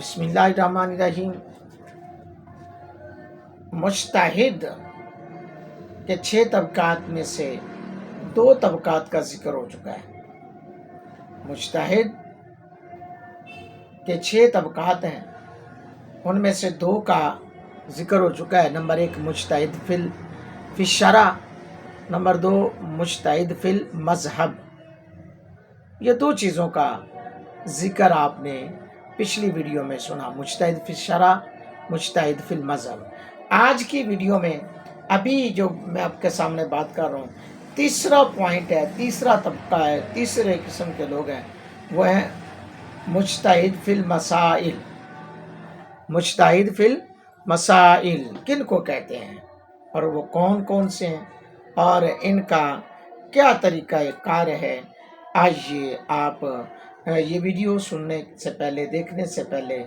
بسم اللہ الرحمن الرحیم۔ مجتہد کے 6 طبقات میں سے 2 طبقات کا ذکر ہو چکا ہے۔ مجتہد کے 6 طبقات ہیں، ان میں سے 2 کا ذکر ہو چکا ہے۔ نمبر 1 مجتہد فی الشرع، نمبر 2 مجتہد فی المذہب۔ یہ 2 چیزوں کا ذکر آپ نے پچھلی ویڈیو میں سنا، مجتہد فی الشرع، مجتہد فی المذہب۔ آج کی ویڈیو میں ابھی جو میں آپ کے سامنے بات کر رہا ہوں، تیسرا پوائنٹ ہے، تیسرا طبقہ ہے، تیسرے قسم کے لوگ ہیں، وہ ہیں مجتہد فی المسائل۔ مجتہد فی المسائل کن کو کہتے ہیں اور وہ کون کون سے ہیں اور ان کا کیا طریقہ کار ہے؟ آئیے آپ یہ ویڈیو سننے سے پہلے، دیکھنے سے پہلے،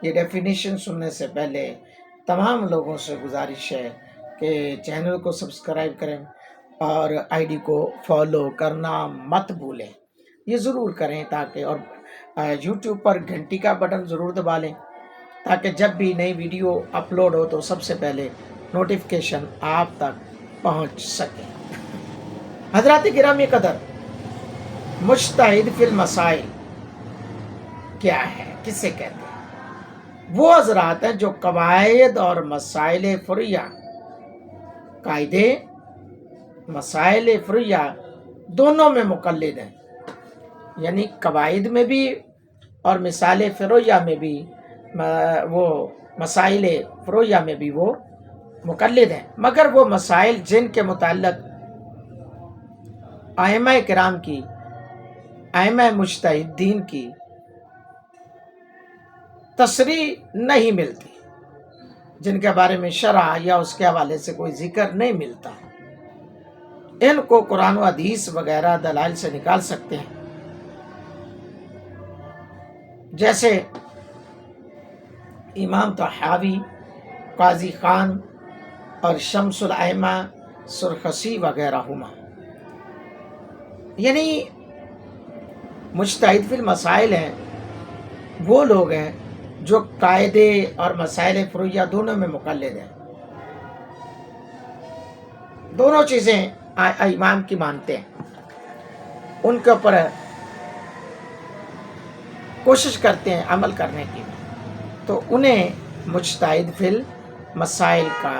یہ ڈیفینیشن سننے سے پہلے تمام لوگوں سے گزارش ہے کہ چینل کو سبسکرائب کریں اور آئی ڈی کو فالو کرنا مت بھولیں۔ یہ ضرور کریں تاکہ، اور یوٹیوب پر گھنٹی کا بٹن ضرور دبا لیں تاکہ جب بھی نئی ویڈیو اپلوڈ ہو تو سب سے پہلے نوٹیفیکیشن آپ تک پہنچ سکے۔ حضرات گرامی قدر، مجتہد فی المسائل کیا ہے، کسے کہتے ہیں؟ وہ حضرات ہیں جو قواعد اور مسائل فروعیہ، قاعدے مسائل فروعیہ دونوں میں مقلد ہیں، یعنی قواعد میں بھی اور مسائل فروعیہ میں بھی، وہ مسائل فروعیہ میں بھی وہ مقلد ہیں، مگر وہ مسائل جن کے متعلق ائمہ کرام کی، ائمہ مجتہدین کی تصریح نہیں ملتی، جن کے بارے میں شرع یا اس کے حوالے سے کوئی ذکر نہیں ملتا، ان کو قرآن و حدیث وغیرہ دلائل سے نکال سکتے ہیں، جیسے امام طحاوی، قاضی خان اور شمس الائمہ سرخسی وغیرہ ہما۔ یعنی مجتہد فی المسائل ہیں وہ لوگ ہیں جو قاعدے اور مسائل فروعیہ دونوں میں مقلد ہیں، دونوں چیزیں امام کی مانتے ہیں، ان کے اوپر کوشش کرتے ہیں عمل کرنے کی، تو انہیں مجتہد فی المسائل کا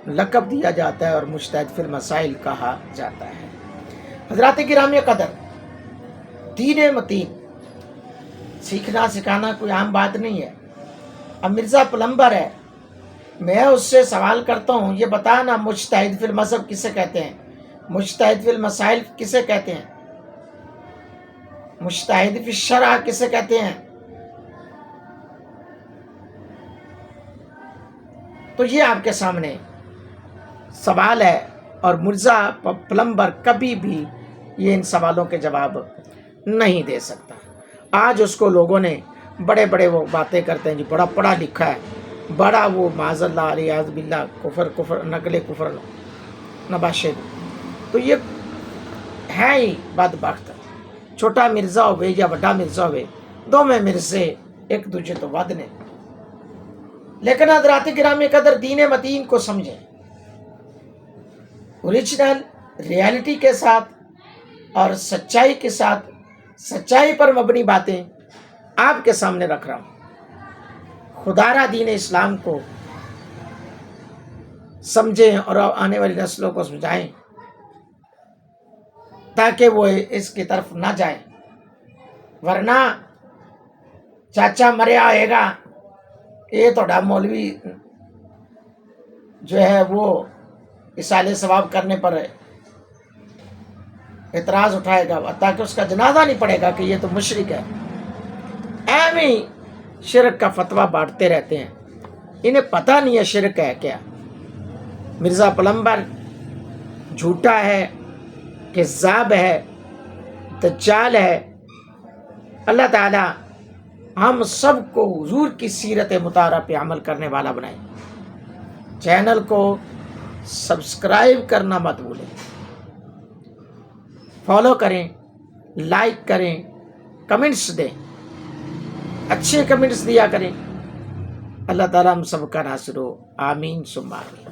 لقب دیا جاتا ہے اور مجتہد فی المسائل کہا جاتا ہے۔ حضرات گرامی قدر، دین متین سیکھنا سکھانا کوئی عام بات نہیں ہے۔ اب مرزا پلمبر ہے، میں اس سے سوال کرتا ہوں، یہ بتانا مجتہد فی المذہب کسے کہتے ہیں، مجتہد فی المسائل کسے کہتے ہیں، مجتہد فی الشرع کسے کہتے ہیں؟ تو یہ آپ کے سامنے سوال ہے، اور مرزا پلمبر کبھی بھی یہ ان سوالوں کے جواب نہیں دے سکتا۔ آج اس کو لوگوں نے بڑے بڑے وہ باتیں کرتے ہیں، جی بڑا پڑھا لکھا ہے، بڑا وہ معاذ اللہ علیہ باللہ کفر نقل کفر نباشد، تو یہ ہے ہی بدبخت۔ چھوٹا مرزا ہوئے یا بڑا مرزا ہوئے، دو میں مرزے ایک دوسرے تو ود نے۔ لیکن حضرات گرامی قدر، دین متین کو سمجھیں، اوریجنل ریالٹی کے ساتھ اور سچائی کے ساتھ، سچائی پر مبنی باتیں آپ کے سامنے رکھ رہا ہوں۔ خدا را دین اسلام کو سمجھیں اور آنے والی نسلوں کو سمجھائیں تاکہ وہ اس کی طرف نہ جائیں، ورنہ چاچا مریا آئے گا، یہ توڑا مولوی جو ہے وہ اصالہ ثواب کرنے پر اعتراض اٹھائے گا تاکہ اس کا جنازہ نہیں پڑے گا کہ یہ تو مشرک ہے۔ ایویں ہی شرک کا فتویٰ بانٹتے رہتے ہیں، انہیں پتہ نہیں ہے شرک ہے کیا۔ مرزا پلمبر جھوٹا ہے، کذاب ہے، دجال ہے۔ اللہ تعالی ہم سب کو حضور کی سیرت مطہرہ پہ عمل کرنے والا بنائے۔ چینل کو سبسکرائب کرنا مت بھولیں، فالو کریں، لائک کریں، کمنٹس دیں۔ اچھے کمنٹس دیا کریں. اللہ تعالیٰ ہم سب کا ناصر ہو. آمین ثم آمین.